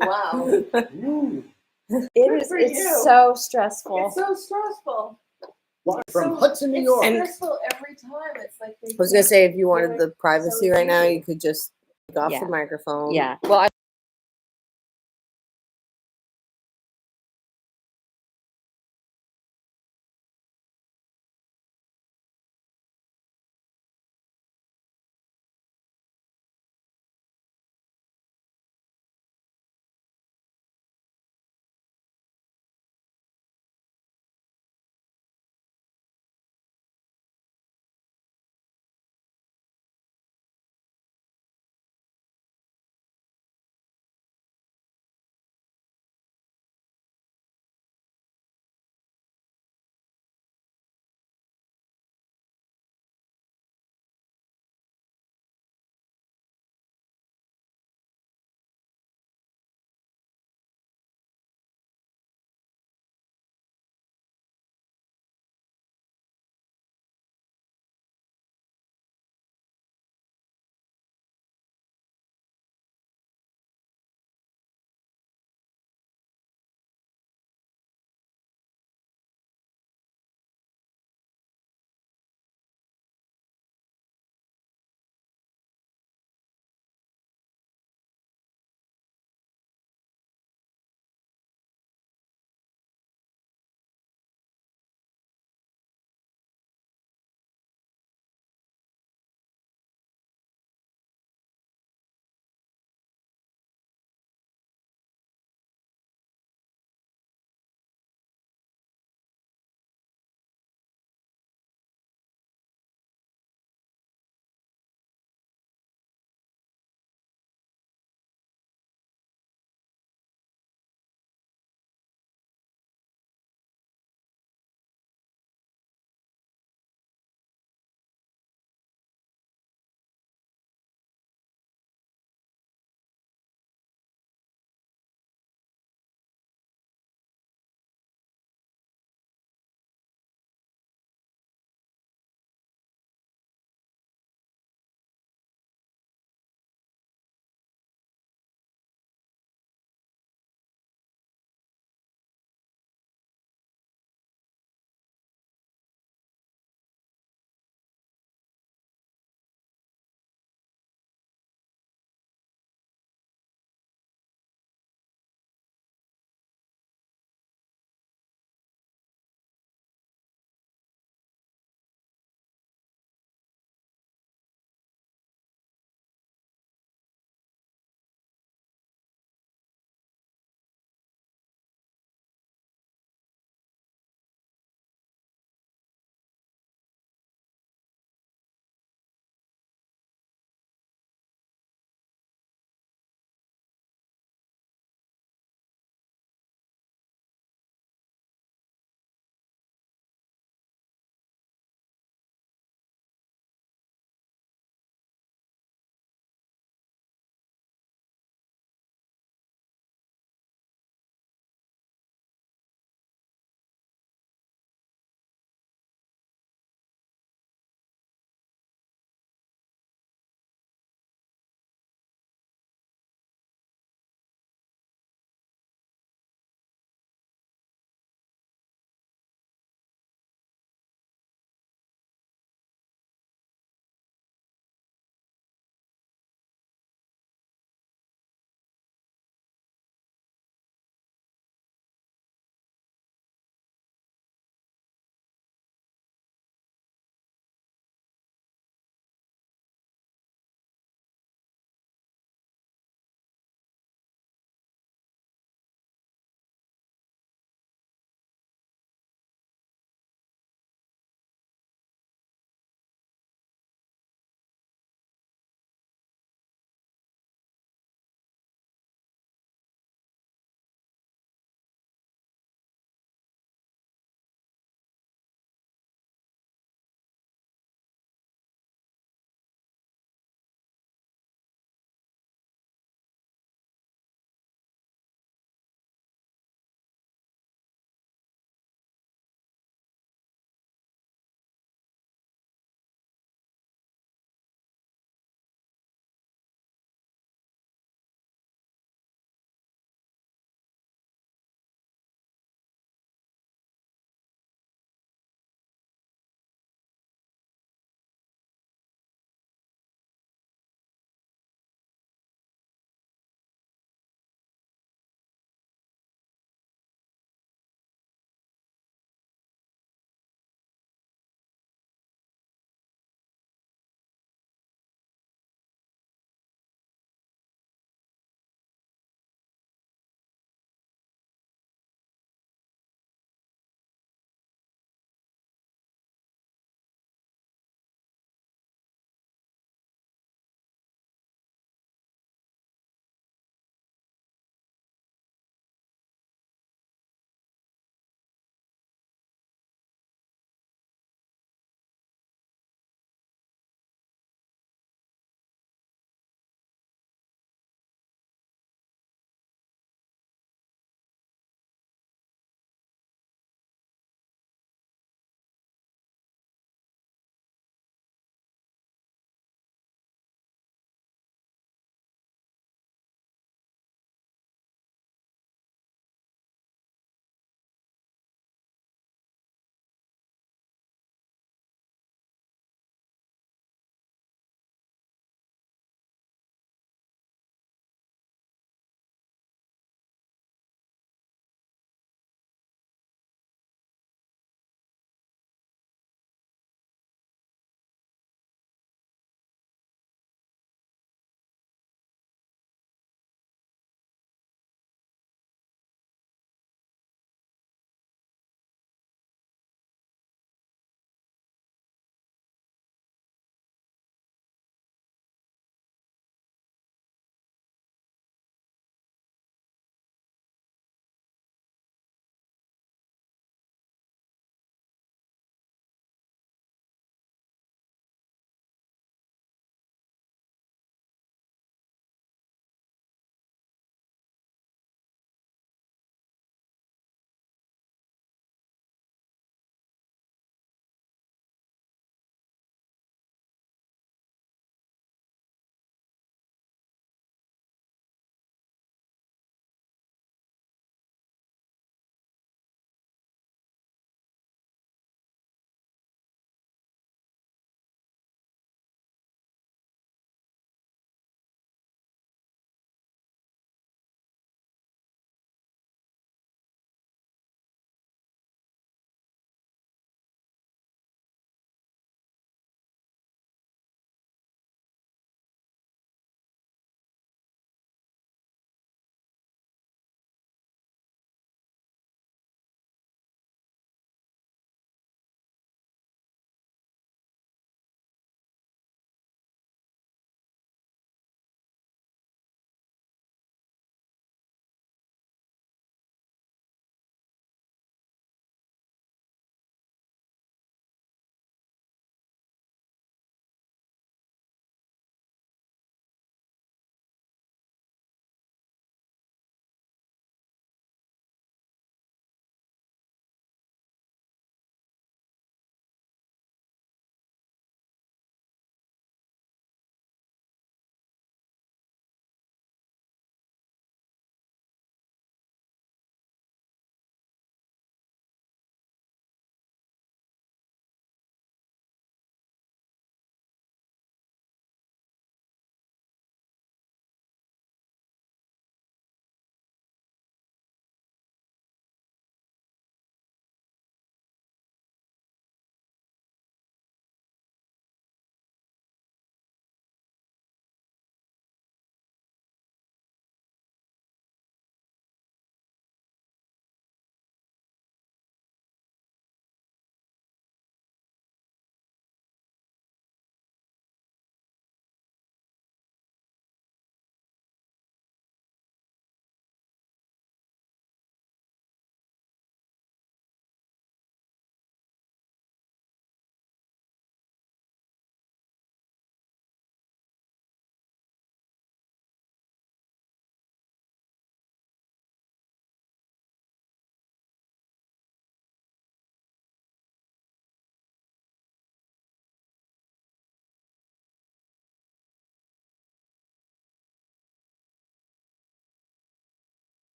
Wow. Ooh. It's you. so stressful. It's so stressful. Live It's from so- Hudson, New it's York. stressful every time. It's like they I was gonna can't say, if you do wanted it the privacy so right now, easy. you could just take off Yeah. the microphone. Yeah. Well, I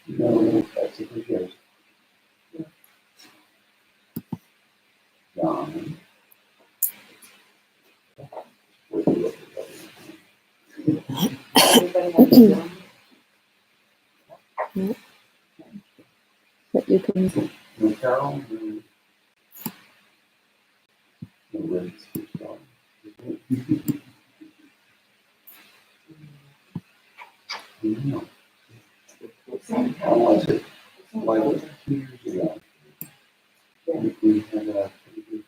No, that's a good guess. John. What do you look at? Everybody have a Zoom? But you can, No, Carol, no. No, Rick's just gone. No. How was it? Like 2 years ago. We had a pretty good,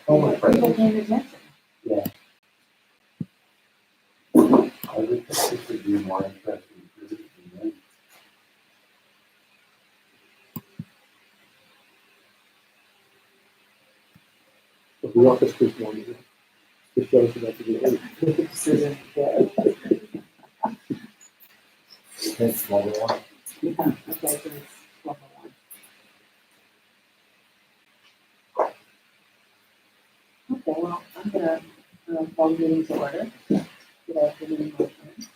oh, People paying attention. yeah. I would think this would be more interesting for you than me. The office this morning. The show's about to be eight. Susan, yeah. That's what we want. Okay, so it's 12:01. Okay, well, I'm gonna call the meeting to order. Good afternoon, my friends.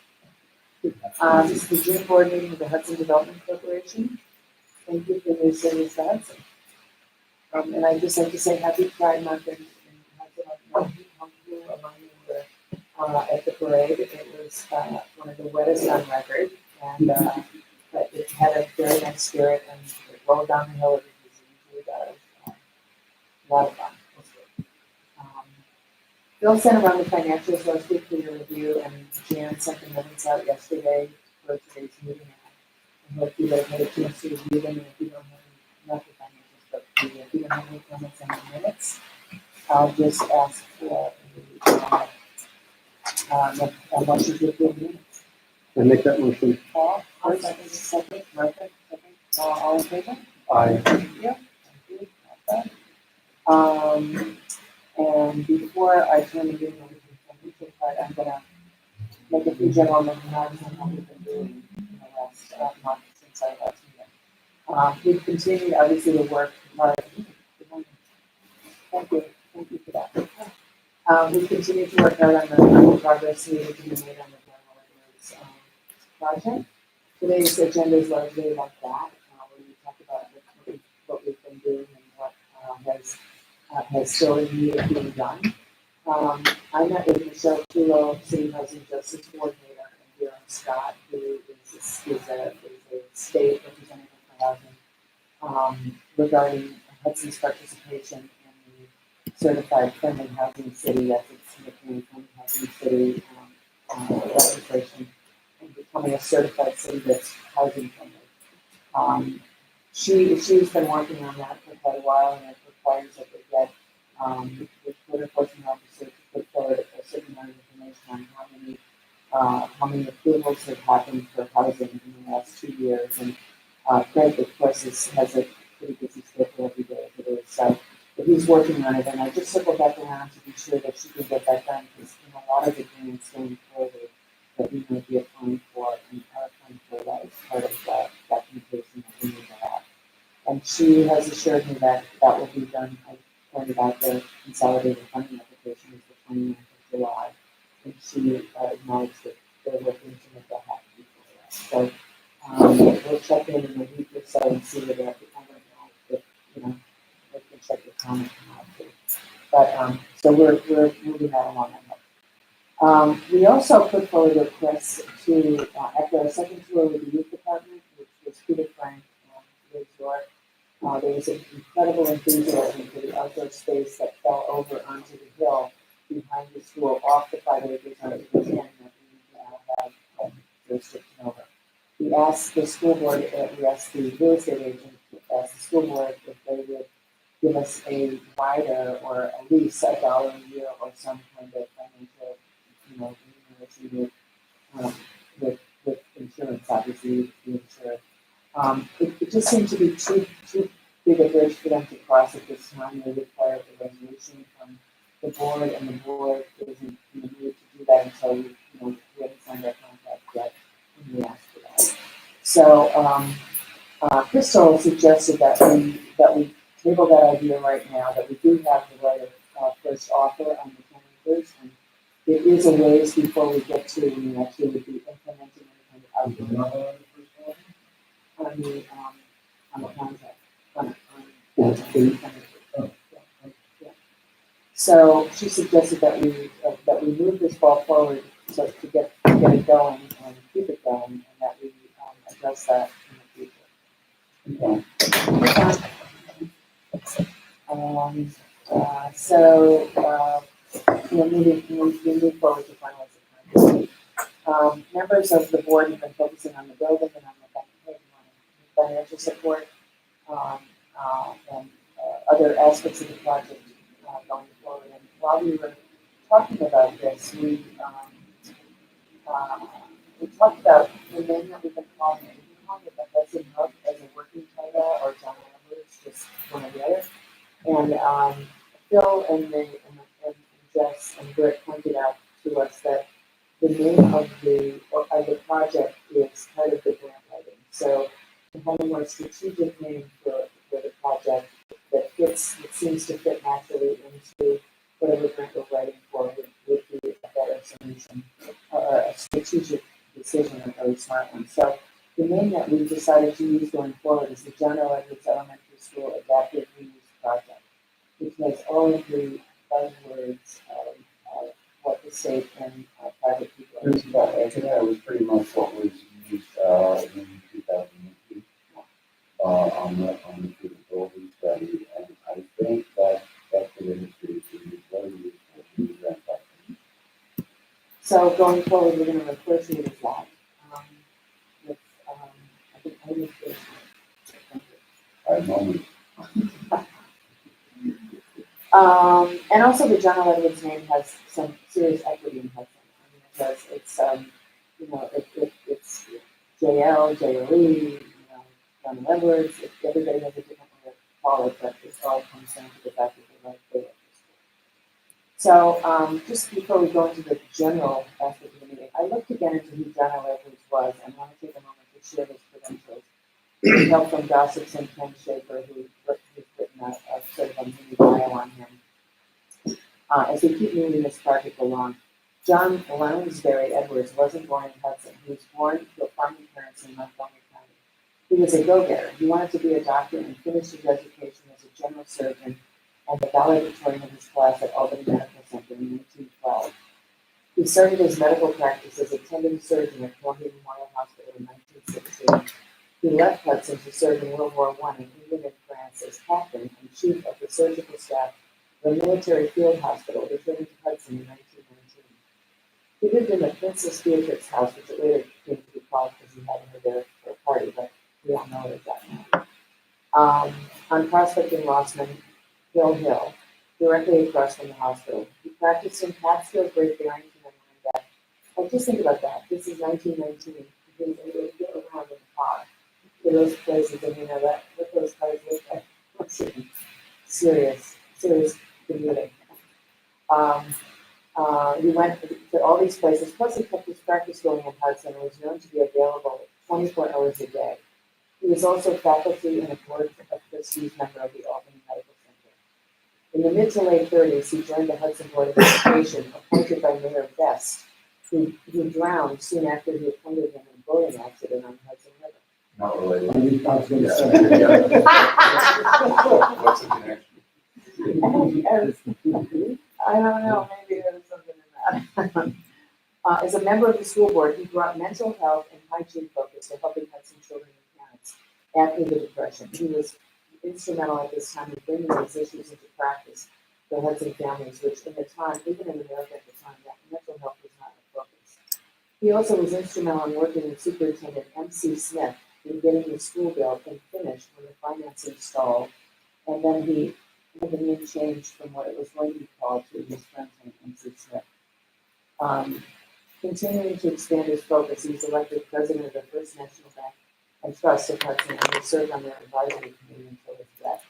This is the June board meeting of the Hudson Development Corporation. Thank you for your service to Hudson. And I'd just like to say happy Pride Month in Hudson. I don't know who among you were at the parade. It was one of the wettest on record, and but it had a very nice spirit and it rolled down the hill as it usually does. A lot of fun. It was good. Bill sent around the financials last week for your review, and Jan sent the minutes out yesterday for today's meeting. I hope you guys had a chance to review them, and if you don't have any, not the financials, but if you don't have any comments on the minutes, I'll just ask for a motion to approve the minutes. I make that motion. Paul, second, Martha, second, all in favor? I, Thank you. Thank you. Okay. And before I turn the meeting over to the financial part, I'm gonna make a few general remarks on what we've been doing in the last month since our last meeting. We've continued obviously to work hard. Thank you for that. We've continued to work hard on the progress needed to be made on the general areas project. Today's agenda is largely about that, where we talk about what we've been doing and what has still needed being done. I met with Michelle Tulo, City Housing Justice Coordinator, and Darren Scott, who is a state representative for housing, regarding Hudson's participation in the certified friendly housing city, that's its nickname, friendly housing city legislation, and becoming a certified city that's housing friendly. She's been working on that for quite a while, and it requires that they get the code enforcement officer to put forward a certain amount of information on how many approvals have happened for housing in the last 2 years. And Craig, of course, has a pretty busy schedule every day as it is. So, but he's working on it, and I just circled back around to be sure that she can get that done, because a lot of the grants going forward that we might be applying for and are applying for that is part of the documentation that we need to have. And she has assured me that that will be done. I pointed out the consolidated funding application is the 29th of July, and she acknowledged that they're working to make that happen before that. So we'll check in a week or so and see whether I don't know if they can check the comment out too. But so we're moving that along. We also put forward requests to after our second tour with the youth department, which was Peter Frank and Liz York. There was an incredible enthusiasm for the outdoor space that fell over onto the hill behind the school, off the 5 acres onto the 10 that we now have jurisdiction over. We asked the school board, we asked the real estate agent, asked the school board if they would give us a rider or at least $1 a year or some kind of financial, remuneration with insurance, obviously, the insured. It just seemed to be too big a bridge for them to cross at this time. They required a resolution from the board, and the board isn't in the mood to do that until we haven't signed our contract yet, and we asked for that. So Crystal suggested that we table that idea right now, that we do have the right of first offer on the sprinklers. And it is a ways before we get to when you actually would be implementing any kind of outdoor on the contract, on So she suggested that we move this ball forward so to get it going and keep it going, and that we address that in the future. We move forward to finalize the contract. Members of the board have been focusing on the building and on the financial support, and other aspects of the project going forward. And while we were talking about this, we talked about the name that we've been calling it. We've been calling it the Hudson Hub as a working title, or John Lambert, just one or the other. And Phil and Jess and Britt pointed out to us that the name of the project is part of the grant writing. So to have a more strategic name for the project that seems to fit naturally into whatever grant we're writing for would be a better solution, or a strategic decision, a very smart one. So the name that we decided to use going forward is the John L. Edwards Elementary School Adaptive Reuse Project, which has all of the buzzwords of what the state and private people are doing. That was pretty much what was used in 2018 on the feasibility study, and I think that the industry is very useful to use that platform. So going forward, we're going to refer to it as that. With, I think I need to. I know. And also the John L. Edwards name has some serious equity in Hudson. I mean, because it's it's JL, JLE, John L. Edwards. Everybody has a different way to call it, but it all comes down to the fact that they like the So just before we go into the general aspect of the meeting, I looked again into who John L. Edwards was, and want to take a moment to share his credentials. With help from gossips and Ken Schaefer, who's written a sort of a mini bio on him. As we keep moving this project along, John Lounsbury Edwards wasn't born in Hudson. He was born to farming parents in Montgomery County. He was a go-getter. He wanted to be a doctor and finished his education as a general surgeon and the valedictorian of his class at Albany Medical Center in 1912. He started his medical practice as attending surgeon at Columbia Memorial Hospital in 1916. He left Hudson to serve in World War I in England and France as captain and chief of the surgical staff of a military field hospital, returning to Hudson in 1919. He lived in the Princess Beatrix house, which later came to be called because he had her there for a party, but we all know it as that now. On Prospect and Rossman Hill, directly across from the hospital. He practiced in Catskill, Great Barrington, and Rhinebeck. Oh, just think about that. This is 1919. He was able to get around in the car to those places, and that what those cars look like. Serious commuting. He went to all these places, plus he kept his practice going in Hudson and was known to be available 24 hours a day. He was also faculty and a board of trustees member of the Albany Medical Center. In the mid to late 30s, he joined the Hudson Board of Education, appointed by Mayor Best, who drowned soon after he appointed him in a boating accident on the Hudson River. Not related. I was going to say. What's the connection? I don't know, maybe there's something in that. As a member of the school board, he brought mental health and hygiene focus to helping Hudson children and parents after the Depression. He was instrumental at this time in bringing these issues into practice for Hudson families, which in the time, even in America at the time, that mental health was not a focus. He also was instrumental in working with Superintendent M.C. Smith in getting the school built and finished when the financing stalled, and then he had the name changed from what it was going to be called to his friend M.C. Smith. Continuing to expand his focus, he was elected president of the First National Bank and Trust of Hudson, and he served on their advisory committee until his death.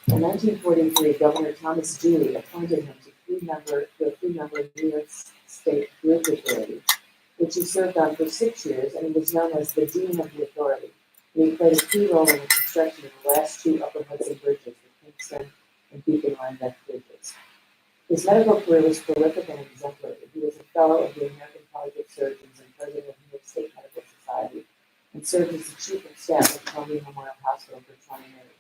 In 1943, Governor Thomas Dewey appointed him to a three-member New York State Bridge Authority, which he served on for 6 years, and he was known as the Dean of the Authority. And he played a key role in the construction of the last two Upper Hudson bridges, the Kingston and Beacon Rhinebeck bridges. His medical career was prolific and exemplary. He was a fellow of the American College of Surgeons and president of New York State Medical Society, and served as the chief of staff of Columbia Memorial Hospital for 20 years.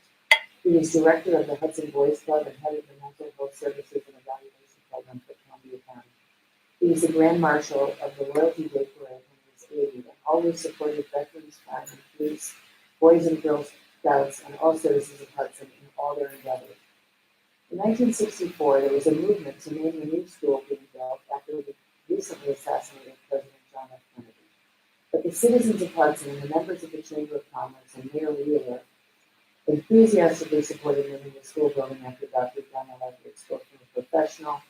He was director of the Hudson Boys Club and head of the Mental Health Services and Evaluation Program for Columbia County. He was the Grand Marshal of the Loyalty Day Parade when he was 80 and always supported veterans, firemen, police, Boys and Girls Scouts, and all citizens of Hudson in all their endeavors. In 1964, there was a movement to name the new school being built after the recently assassinated President John F. Kennedy. But the citizens of Hudson and the members of the Chamber of Commerce and Mayor Wheeler enthusiastically supported naming the school building after Dr. John Electric spoke from a professional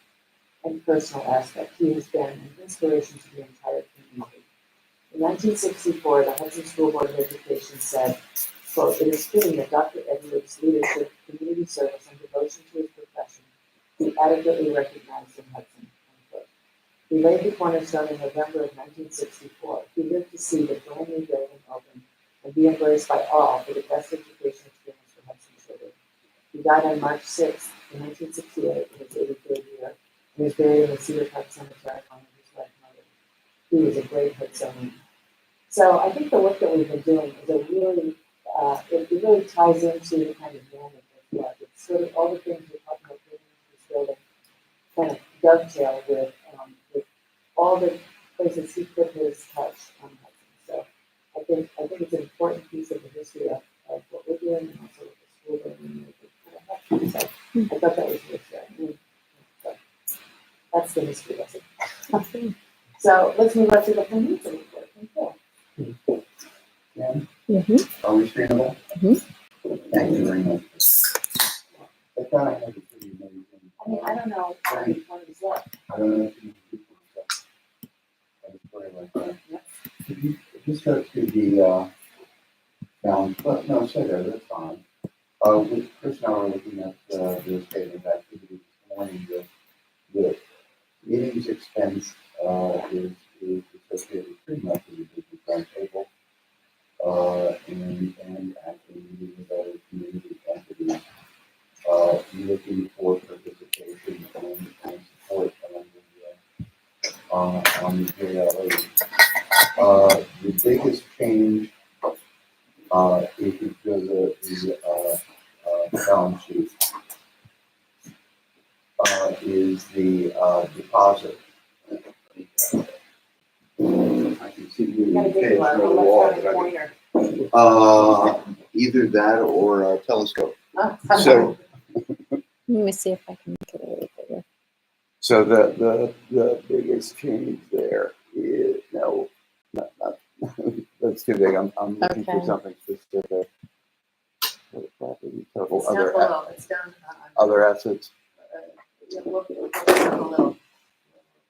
and personal aspect. He has been an inspiration to the entire community. In 1964, the Hudson School Board of Education said, quote, "It is fitting that Dr. Edwards' leadership, community service, and devotion to his profession be adequately recognized in Hudson." Unquote. He laid the cornerstone in November of 1964. He lived to see the brand new building open and be embraced by all for the best education experience for Hudson children. He died on March 6, 1968, in his 83rd year, and is buried in the Cedar Park Cemetery along with his wife Mother. He was a great Hudsonian. So I think the work that we've been doing is a really it really ties into the kind of man that this was. It's sort of all the things we're talking about bringing into this building kind of dovetail with all the places he put his touch on Hudson. So I think it's an important piece of the history of what we're doing and also with the school building. So I thought that was really good. So that's the history lesson. So let's move on to the financial report. Thank you. Ken, Mm-hmm. are we streamable? Thank you very much. I thought I had a pretty amazing. I mean, I don't know how many points left. I don't know if you can do that. I was worried like that. Yep. If you just go to the balance, but no, say that, that's fine. With Chris and I were looking at the statement of activity this morning, the meetings expense is associated pretty much with the business roundtable. And actually meeting with other community entities, looking for participation and support on the JLA. The biggest change, if you go to the balance sheet, is the deposit. I can see You the gotta page give on a the wall, electronic but I pointer. either that or a telescope. So, Let me see if I can make it a little bigger. so the biggest change there is no, not that's too big. I'm looking for Okay. something specific. Property, total It's down other below, it's down. other assets. Yeah, look down below.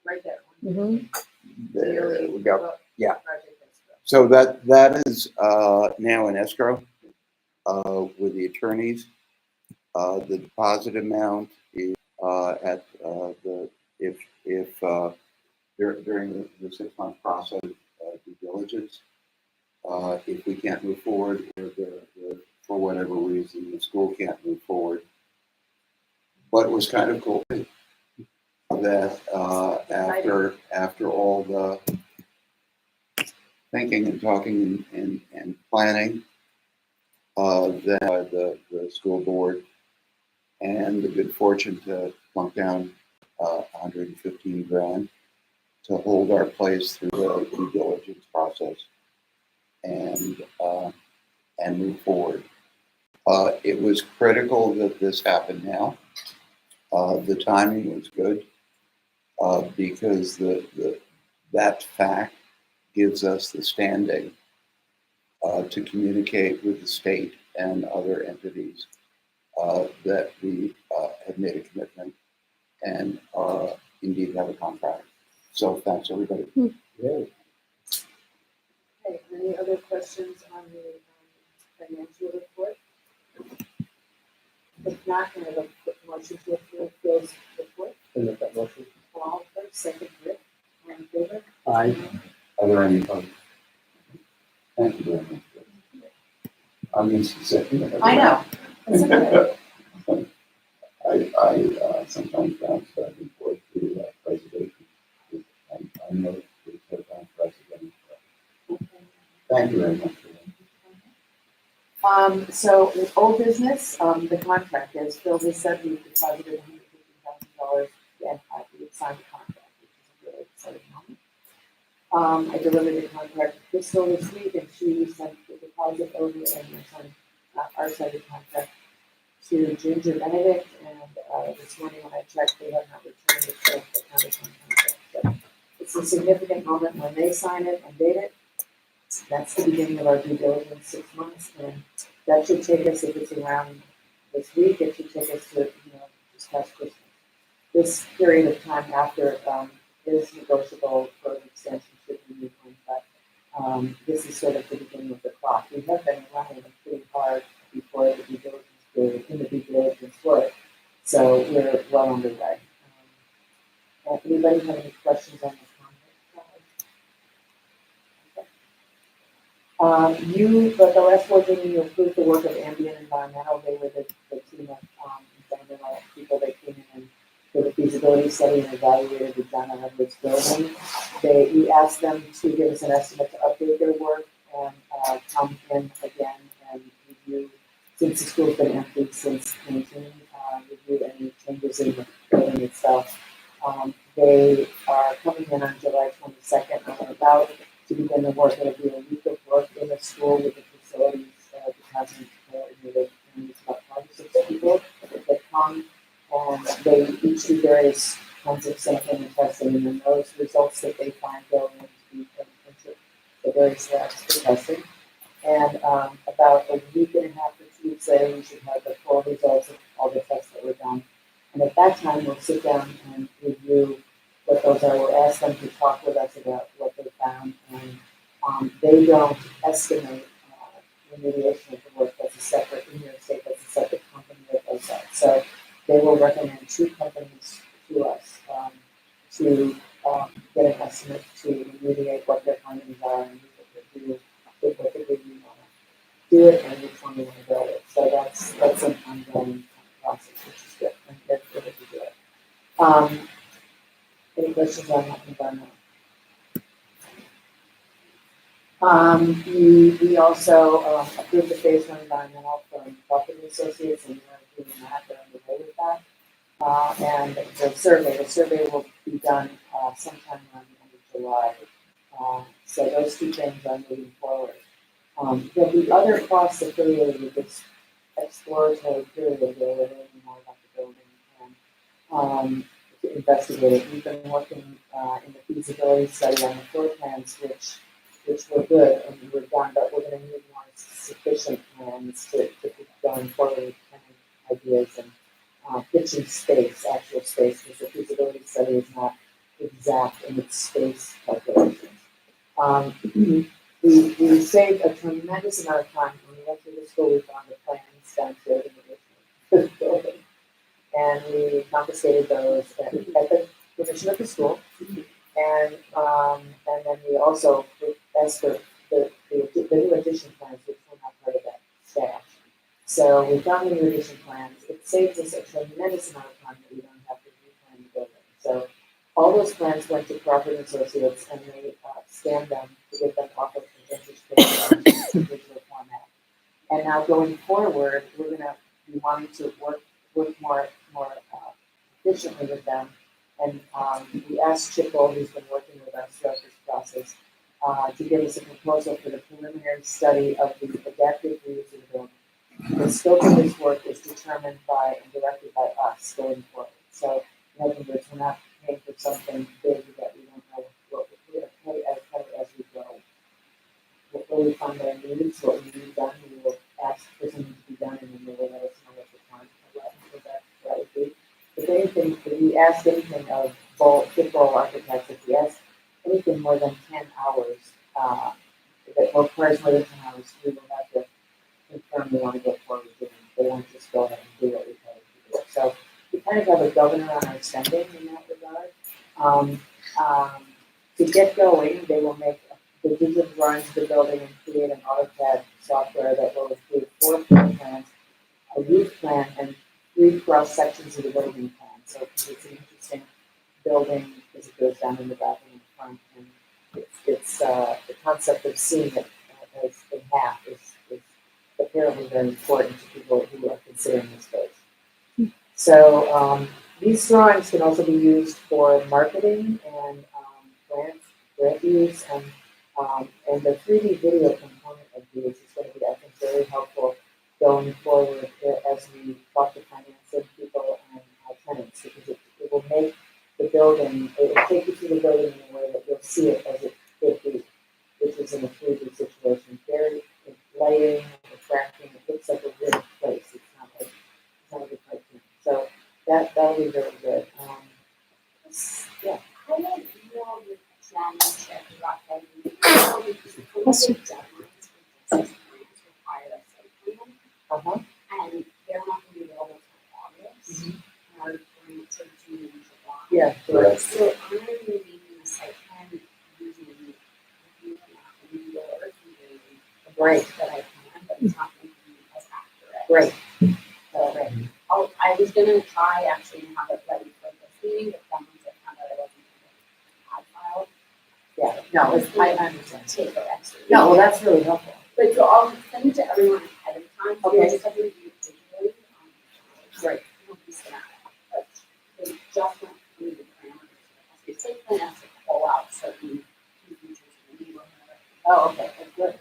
Right there. Mm-hmm. There we go. Yeah. Project escrow. So that is now in escrow with the attorneys. The deposit amount is at if during the 6-month process due diligence, if we can't move forward or for whatever reason the school can't move forward. But it was kind of cool that after all the thinking and talking and planning, that the school board and the good fortune to plunk down $115,000 to hold our place through the due diligence process and move forward. It was critical that this happened now. The timing was good because that fact gives us the standing to communicate with the state and other entities that we have made a commitment and indeed have a contract. So thanks, everybody. Yeah. Okay, any other questions on the financial report? If not, can I have a quick motion to approve Phil's report? And make that motion. Paul first, second Rick, all in favor? Aye. Are there any opposed? Thank you very much. I'm used to saying that. I know. It's okay. I sometimes bounce back and So in old business, the contract, as Phil has said, we've deposited $150,000 and we signed the contract, which is a really exciting moment. I delivered the contract to Crystal this week and she sent the deposit over and we signed our side of the contract to Ginger Benedict and this morning when I checked, they have not returned it to the county contract. So it's a significant moment when they sign it and date it. That's the beginning of our due diligence, 6 months, and that should take us, if it's around this week, it should take us to, just past Christmas. This period of time after, is negotiable for an extension should we need one, but, this is sort of the beginning of the clock. We have been running pretty hard before the due diligence period, in the due diligence work, so we're well underway. Anybody have any questions on this contract? But the last board meeting, you approved the work of Ambient Environmental. They were the team of environmental people that came in and did a feasibility study and evaluated the John L. Edwards building. We asked them to give us an estimate to update their work and come in again and review, since the school's been empty since 2019, review any changes in the building itself. They are coming in on July 22nd or about to begin the work. It'll be a week of work in the school with the facilities department coordinated, and it's about 5 or 6 people that come, and they each do various kinds of sampling and testing, and then those results that they find go into the various labs for testing. And about a week and a half or 2 weeks later, we should have the full results of all the tests that were done. And at that time, we'll sit down and review what those are. We'll ask them to talk with us about what they found, and they don't estimate remediation of the work. That's a separate, in New York State, that's a separate company that does that. So they will recommend 2 companies to us to get an estimate to remediate what their findings are and what they do you want to do it and which one you want to build it. So that's an ongoing process, which is good. And that's good if you do it. Any questions on that environment? We also approved the phase 1 environmental from Buffett Associates, and we're doing that. They're underway with that. And the survey will be done sometime around the end of July. So those 2 things are moving forward. There'll be other costs affiliated with this exploratory period where we're learning more about the building and to investigate it. We've been working in the feasibility study on the floor plans, which were good and we were done, but we're going to need more sufficient plans to keep going forward with planning ideas and pitching space, actual space, because the feasibility study is not exact in its space calculations. We saved a tremendous amount of time. When we went through the school, we found the plans downstairs in the building. And we confiscated those at the permission of the school. And then we also asked for the new addition plans, which were not part of that stash. So we found the new addition plans. It saves us a tremendous amount of time that we don't have to replan the building. So all those plans went to Crawford Associates, and they scanned them to get them off of the vintage paper in digital format. And now going forward, we're going to be wanting to work more efficiently with them. And we asked Chipple, who's been working with us throughout this process, to give us a proposal for the preliminary study of the adaptive reuse of the building. The scope of this work is determined by and directed by us going forward. So in other words, we're not paying for something big that we don't know what we're going to pay as we go. When we find our needs, what we need done, we will ask for something to be done, and then they will let us know what the time for that would be. If anything, if we ask anything of Chipple architects, if we ask anything more than 10 hours, that requires more than 10 hours, we will have to confirm we want to go forward with it. They won't just go ahead and do what we tell them to do. So we kind of have a governor on our spending in that regard. To get going, they will make the digital drawings of the building and create an AutoCAD software that will include 4 floor plans, a roof plan, and 3 cross sections of the building plan. So it's an interesting building because it goes down in the back and in the front, and it's the concept of seeing it as in half is the apparently very important to people who are considering this space. So these drawings can also be used for marketing and grant use, and the 3D video component of these is going to be, I think, very helpful going forward as we talk to financing people and tenants, because it will make the building, it will take you through the building in a way that you'll see it as it could be, which is in a 3D situation. Very lighting, attracting, it looks like a real place. It's not a good cartoon. So that'll be very good. Yeah. I don't know the championship about that. Because the deadlines for this grants require a site plan, Uh-huh. and they're not gonna be available until August. Our grants are due in July. Yeah. Correct. So I'm making the site plan using yours Great. that I can, but it's not gonna be as accurate. Great. So I was gonna try actually and have it ready for this meeting, but then once I found out I wasn't gonna add file, Yeah. No, I understand. take the extra. No, well, that's really helpful. But so I'll send it to everyone ahead of time, so Okay. you just have to review it digitally. Great. It'll be schematic, but they just went through the parameters. It's take plan has to pull out certain key features in the neighborhood. Oh, okay. That's good.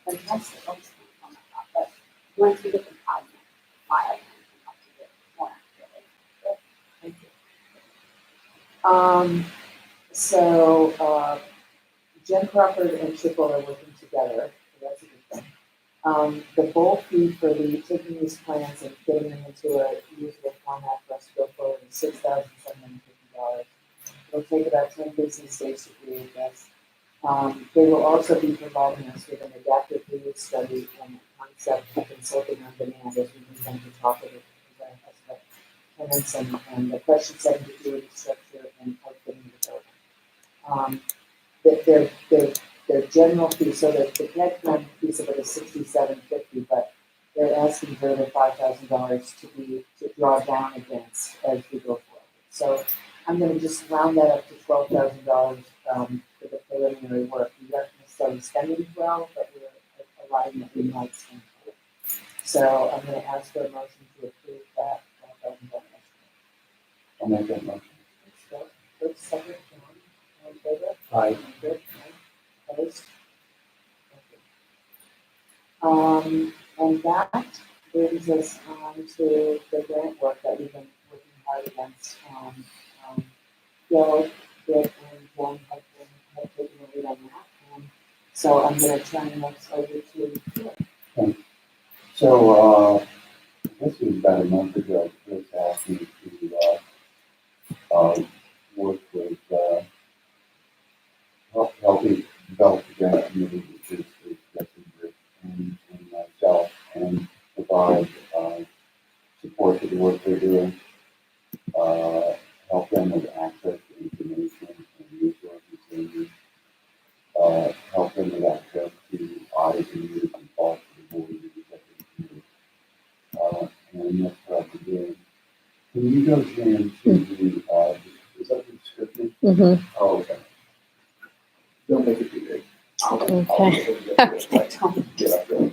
Fantastic. I'll just comment on that, but once we get the file, then we can update it more accurately. Thank you. So Jen Crawford and Triple are working together, so that's a good thing. The bulk fee for taking these plans and getting them into a usable format for us to go forward is $6,750. It'll take about 10 business days to create this. They will also be providing us with an adaptive reuse study and a concept of consulting on demand as we move them to talk with the tenants and the question 72 structure and outfitting the building. Their general fee, so the net plan piece of it is $67.50, but they're asking for the $5,000 to draw down against as we go forward. So I'm gonna just round that up to $12,000 for the preliminary work. We haven't necessarily spending well, but we're allotting that we might spend. So I'm gonna ask for a motion to approve that $12,000 estimate. I'll make that motion. So, first, second, John, all in favor? Aye. Good, aye. Opposed? And that brings us on to the grant work that we've been working hard against. Bill, Dick, and Jen have taken the lead on that. So I'm gonna turn this over to Bill. So, this was about a month ago, Chris asked me to, work with, helping develop the grant committee, which is Justin Brick and myself, and provide, support to the work they're doing, help them with access to information and resources they need, help them with access to eyes and ears and thoughts to the board and the executive committee. And that's what I've been doing. Can you go, Jan, to the, is that the description? Mm-hmm. Oh, okay. Don't make it too big. Okay. Get up there.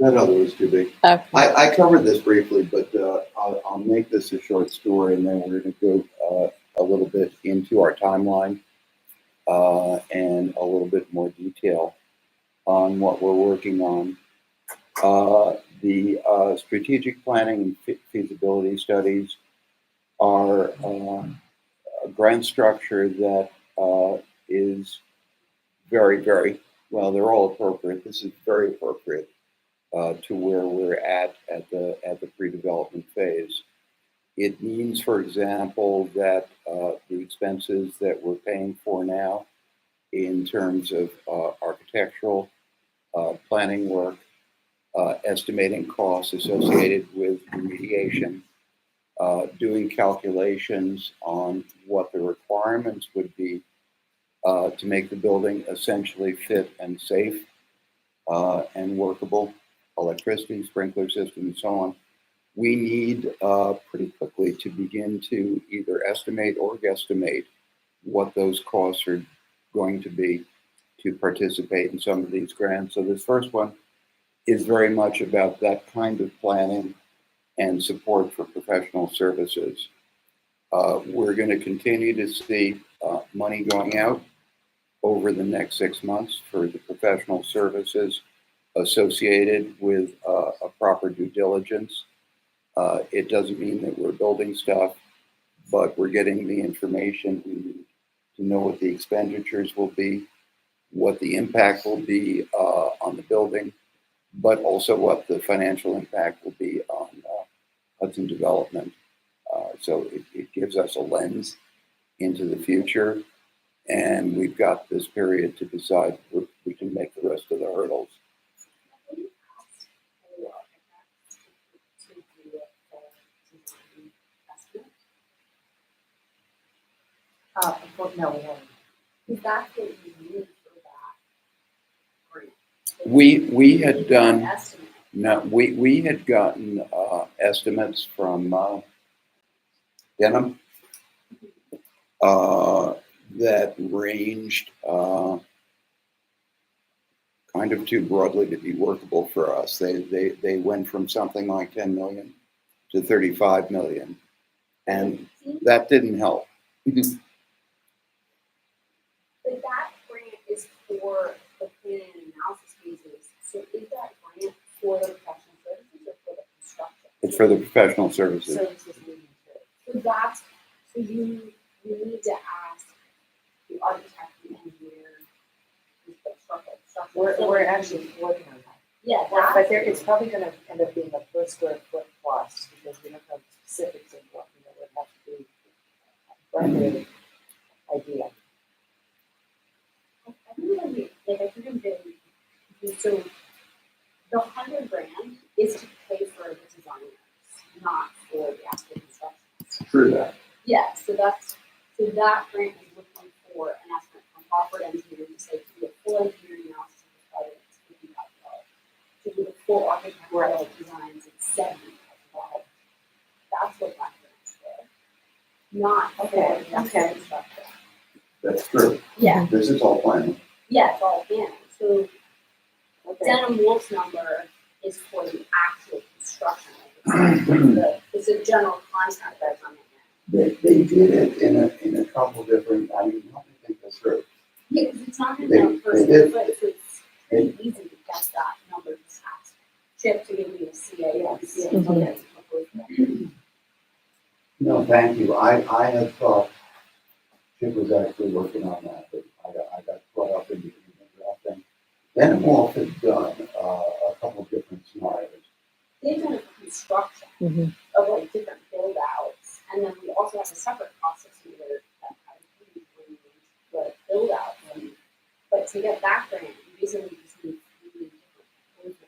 That other was too big. Okay. I covered this briefly, but I'll make this a short story, and then we're going to go a little bit into our timeline and a little bit more detail on what we're working on. The strategic planning and feasibility studies are a grant structure that is very, very, well, they're all appropriate. This is very appropriate to where we're at the pre-development phase. It means, for example, that the expenses that we're paying for now in terms of architectural planning work, estimating costs associated with remediation, doing calculations on what the requirements would be to make the building essentially fit and safe and workable, electricity, sprinkler system, and so on. We need pretty quickly to begin to either estimate or guesstimate what those costs are going to be to participate in some of these grants. So this first one is very much about that kind of planning and support for professional services. We're going to continue to see money going out over the next 6 months for the professional services associated with a proper due diligence. It doesn't mean that we're building stuff, but we're getting the information we need to know what the expenditures will be, what the impact will be on the building, but also what the financial impact will be on Hudson Development. So it gives us a lens into the future, and we've got this period to decide if we can make the rest of the hurdles. Have you asked the architects to do a full design estimate? No, we haven't. Is that what you need for that grant? We had done. Estimate. No, we had gotten estimates from Denham that ranged kind of too broadly to be workable for us. They went from something like 10 million to 35 million, and that didn't help. But that grant is for the planning and analysis phases. So is that grant for the professional services or for the construction? It's for the professional services. Services leading to. So that's, so you need to ask the architect and engineer, who's the structural. We're actually working on that. Yeah, But that's. it's probably gonna end up being a per square foot cost, because we don't know specifics of what, would have to be a rough idea. I think I think I'm very confused. So the $100,000 is to pay for the designers, not for the actual construction. True that. Yeah, so that grant is looking for an estimate from Crawford Engineering to say to do a full engineering analysis of the project, it's $50,000. To do the full architectural designs, it's $70,000. That's what that grant's for. Not for Okay, the actual okay. construction. That's true. Yeah, This is all planning. yeah, it's all planning. So Okay. Denham Wolf's number is for the actual construction. It's a general contract that's on it. They did it in a couple different. I mean, help me think this through. Yeah, because it's not in They- the first, they did. but it's pretty easy to get that number, just ask Chip to give me a CA. Mhm. No, thank you. I had thought Chip was actually working on that, but I got caught up in the drafting. Then Wolf had done a couple different scenarios. They've done a construction Mhm. of like different build outs, and then we also have a separate cost estimator that has the build out. But to get that grant, you basically just need 3 different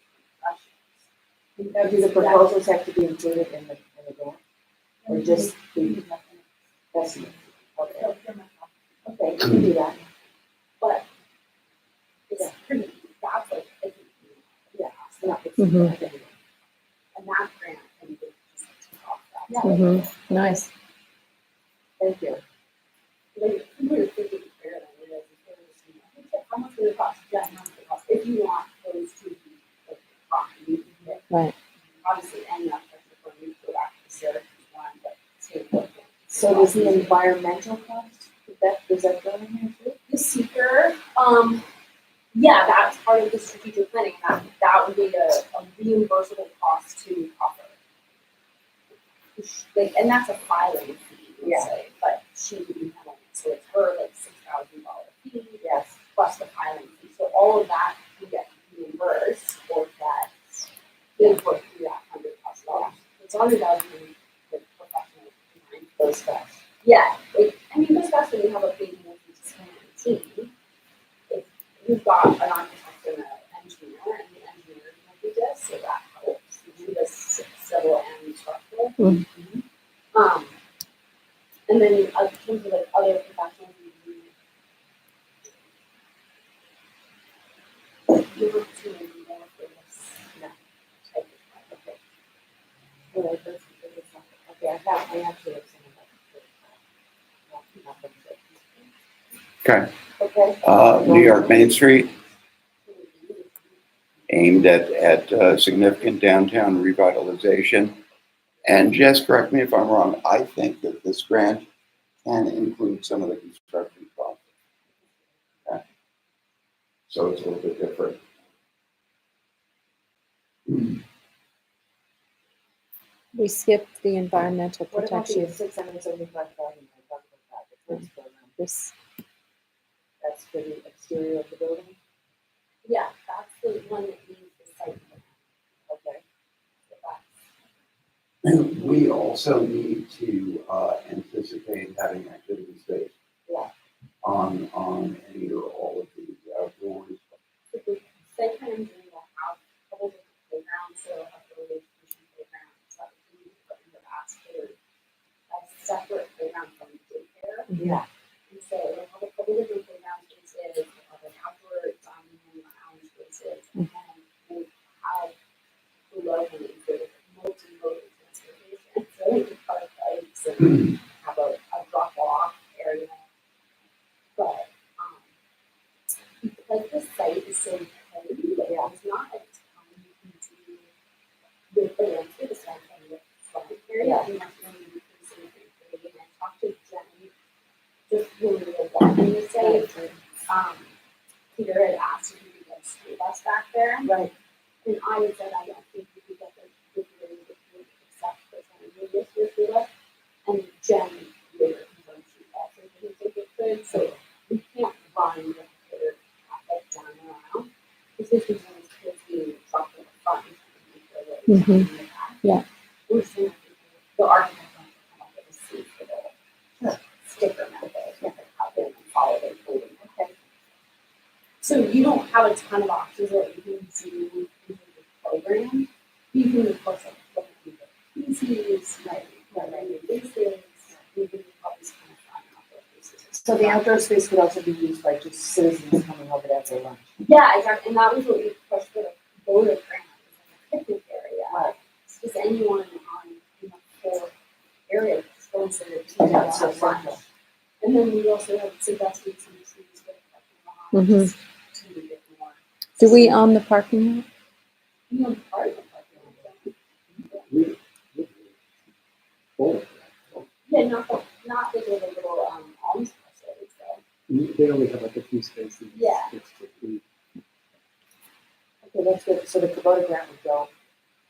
professions. Now, do the proposals have to be included in the grant, or just the estimate? Okay, okay, we can do that. But it's pretty, that's like, Yeah, it's not, it's, Mhm. I think- and that grant can be just take off that. Yeah. Nice. Thank you. Like, if you were to think of it fair, then it is, if there was, how much would it cost, yeah, how much would it cost, if you want those to be, like, property, you can get. Right. Obviously, any architecture firm, you go back to Sarah's one, but same thing. So does the environmental cost, does that go in here too? The seeker, yeah, that's part of the strategic planning, that would be a reimbursable cost to Crawford. Like, and that's a filing fee, Yeah. let's say, but she would be handling it, so it's her like $6,000 fee Yes. plus the filing fee, so all of that can get reimbursed or that input through that $100,000. It's $100,000 for professional design. Those costs. Yeah, like, I mean, especially when you have a big multidisciplinary team, if you've got an architect and an engineer, and the engineer can do this, so that helps. You do this civil and structural. Mhm. And then in terms of like other professionals, you're doing more for this Yeah. type of project. All right, that's, okay, I actually have some of that. Okay. Okay. New York Main Street aimed at significant downtown revitalization. And Jess, correct me if I'm wrong, I think that this grant can include some of the construction costs. Okay. So it's a little bit different. We skipped the environmental What about the protection. $675,000? I talked about that, the first program. This, That's for the exterior of the building? Yeah, that's the one that needs the site plan. Okay. So that's We also need to anticipate having activity space. Yeah. On any or all of the outdoors. So the site plan is going to have a couple different playgrounds, so it'll have the education playground, so we would ask for a separate playground from daycare. Yeah. And so it'll have a couple different playground spaces, we'll have an outdoor dining room, lounge spaces, and then we'll have below the sort of multi-mode transportation, so we can park bikes and have a drop-off area. But, because the site is so tiny, like, there's not a ton you can do with the landscape, aside from the front area, unless you want to do some things. And I talked to Jenny just when we were walking the site, Peter had asked if we could get a school bus back there, Right. and I had said, I don't think we could get the grade that would accept the kind of this school bus. And Jen later confirmed she also didn't think it could, so we can't run the computer traffic down and around. This is because kids being dropped in the front and Mhm. in the back. Yeah. We're seeing the architect wants to come up with a seat for the sticker method, like how they follow their coding. Okay. So you don't have a ton of options that you can do in the program. You can of course like look at the PCs, right, bases, you can probably kind of find out what bases. So the outdoor space could also be used by just citizens coming over to have their lunch. Yeah, exactly, and that was what we pushed for the voter grant, was like a picnic area. Right. It's just anyone on, whole area that's going to the Yeah, team it's so at lunch. central. And then we also have suggested some trees with parking Mhm. lots to make it more. do we own the parking lot? Part of the parking lot. Yeah, not the little alms facilities though. They only have like a few spaces. Yeah. It's strictly- Okay, that's good. So the Kubota grant would go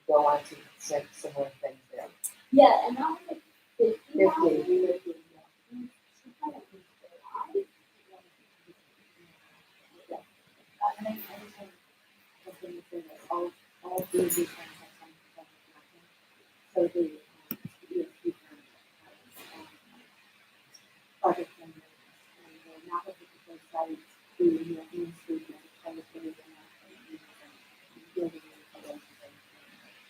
on to similar things there. Yeah, and that was like 50,000. 50. And I just have something to say that all of these things have some happening. So the ESP project members and the not of the sites, the Main Street, and the California and building and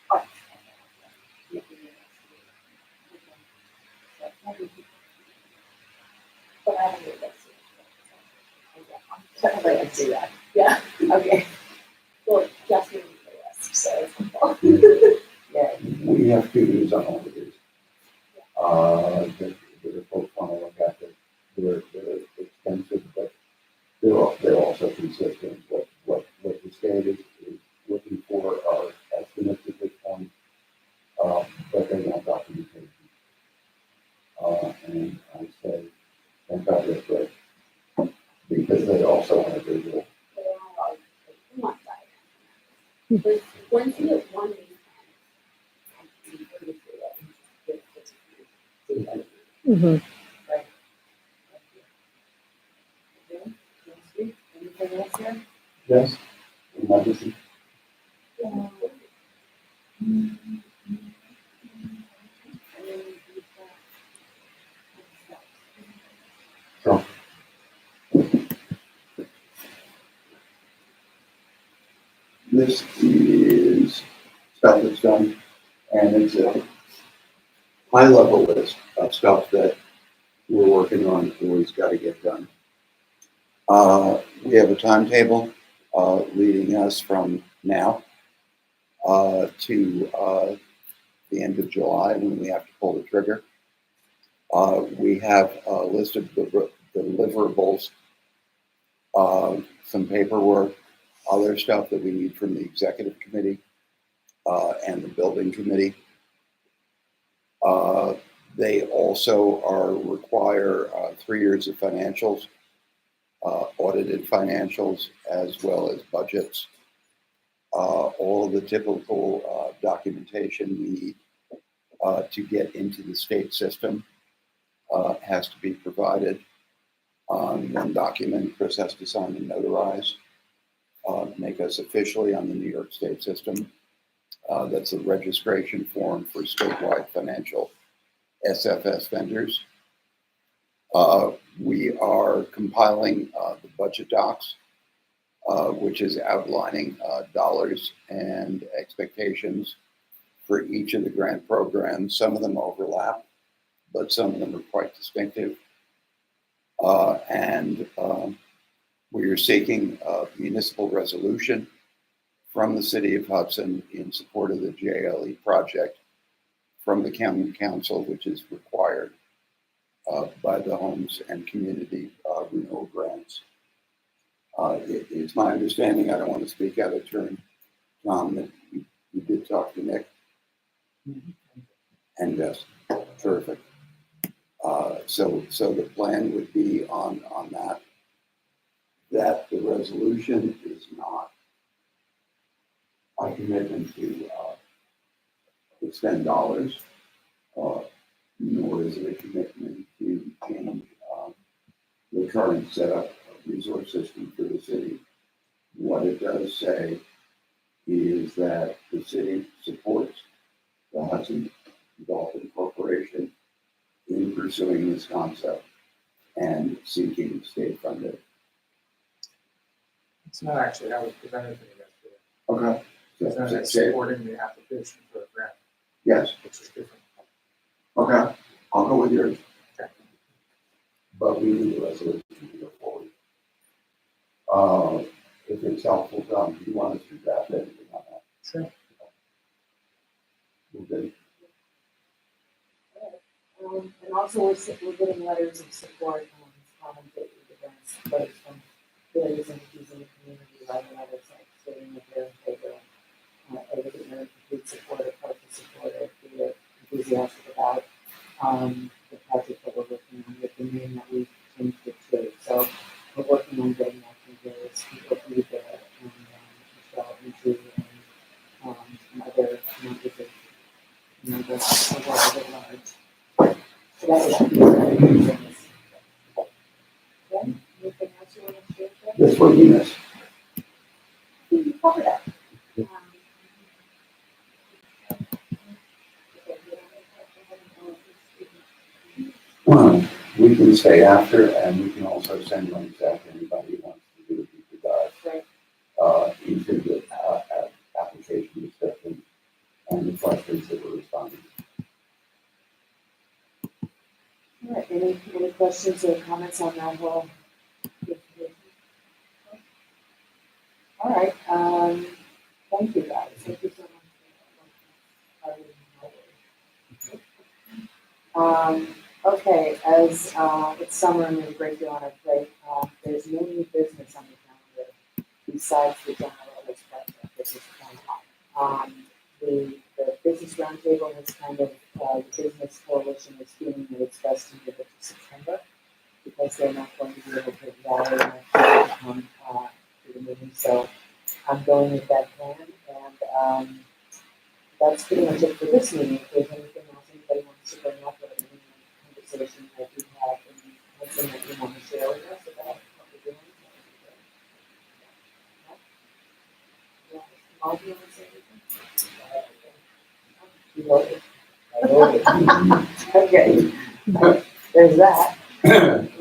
parks. But I haven't really got to I can see that. Yeah, Okay. well, just moving to the west, so Yeah. We have to use on all of these. The folks want to look at it. They're expensive, but they're also consistent. What the state is looking for are estimates at this point, but they want documentation. And I say, thank God that's right. Because they also want a visual. But once you get one base plan, I can pretty sure that it's Mhm. Anything else here? Yes, emergency. So. This is stuff that's done, and it's a high level list of stuff that we're working on, always got to get done. We have a timetable leading us from now to the end of July when we have to pull the trigger. We have a list of deliverables, some paperwork, other stuff that we need from the executive committee and the building committee. They also require 3 years of financials, audited financials, as well as budgets. All of the typical documentation we need to get into the state system has to be provided on one document. Chris has to sign and notarize, make us officially on the New York State system. That's a registration form for statewide financial SFS vendors. We are compiling the budget docs, which is outlining dollars and expectations for each of the grant programs. Some of them overlap, but some of them are quite distinctive. And we are seeking a municipal resolution from the city of Hudson in support of the JLE project from the county council, which is required by the Homes and Community Renewal Grants. It's my understanding, I don't want to speak out of turn, Tom, that you did talk to Nick. And yes, terrific. So the plan would be on that the resolution is not a commitment to expend dollars, nor is it a commitment to change the current setup of resource system for the city. What it does say is that the city supports the Hudson Dolphin Corporation in pursuing this concept and seeking state funding. It's not actually how it was presented to me yesterday. Okay. It's not like supporting the application for a grant, Yes. which is different. Okay. I'll go with yours. Okay. But we need a resolution to go forward. If it's helpful, Tom, do you want us to draft anything on that? Sure. Okay. And also we're getting letters of support, comments that the grants, letters from various entities in the community, writing letters like stating that they're in favor of everything, they're in complete support of partial support of the enthusiastic about the project that we're working on, with the name that we changed it to. So we're working on getting that from various people through there, and Michelle and Julie and other members of the world at large. So that is okay, anything else you want to share? That's what you missed. You covered that. We can stay after, and we can also send links out to anybody who wants to do a deeper dive into the application description and the questions that we're responding to. All right, any questions or comments on that whole? All right, thank you guys. Thank you so much. Okay, as it's summer and we have a great deal on our plate, there's no new business on the calendar besides the general list project, which is fun. The business roundtable has kind of, the business coalition is feeling that it's best to give it to September because they're not going to be able to rally enough to come to the meeting. So I'm going with that plan, and that's pretty much it for this meeting. If there's anything else anybody wants to bring up or any conversation that we have and something that you want to share with us about what we're doing. All do you want to say anything? You voted. Okay. There's that.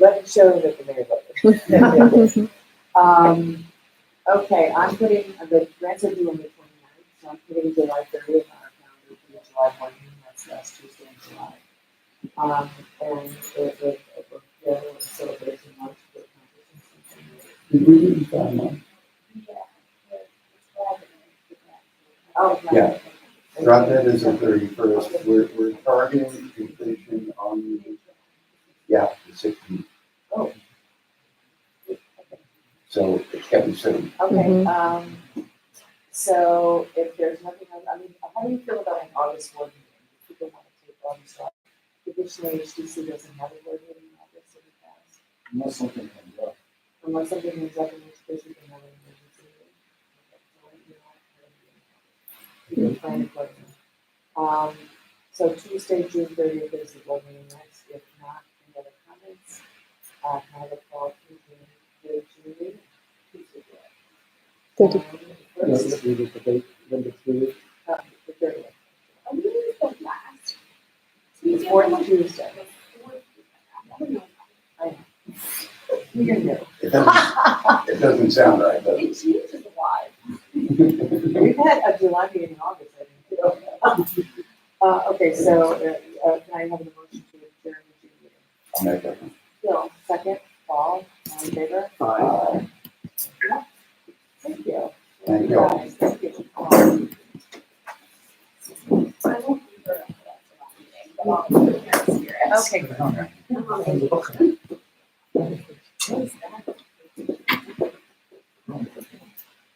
Let it show that the mayor voted. Okay, I'm putting, the grants are due on the 29th, so I'm putting July 30th on our calendar for the July 1 meeting, that's last Tuesday in July. And we're celebration lunch for accomplishments. Did we do the timeline? Oh, Yeah. Drop that as the 31st. We're targeting completion on the 16th. Oh. So it's getting soon. Okay, Mhm. so if there's nothing else, I mean, how do you feel about an August board meeting? Do people want to take August off? Traditionally, HTC doesn't have a board meeting in August in the past, Unless something comes up. unless something comes up in which case we can have an emergency meeting. Okay, so you can plan accordingly. So Tuesday, June 30th is the board meeting next, if not, any other comments? Can I have a call to the June meeting? Did it- First, We did the date, then the 3rd. the 30th. I believe the last. The fourth Tuesday. I don't know. I know. You're new. It doesn't sound right, does It changes a lot. it? We've had a July meeting in August, I think, too. Okay, so, can I have a motion to adjourn the June meeting? I'll make that. Bill, second, Paul, all in favor? Thank you. Thank you. Guys, thank you. I won't be here after that July meeting, but I'll be here. Okay, Um,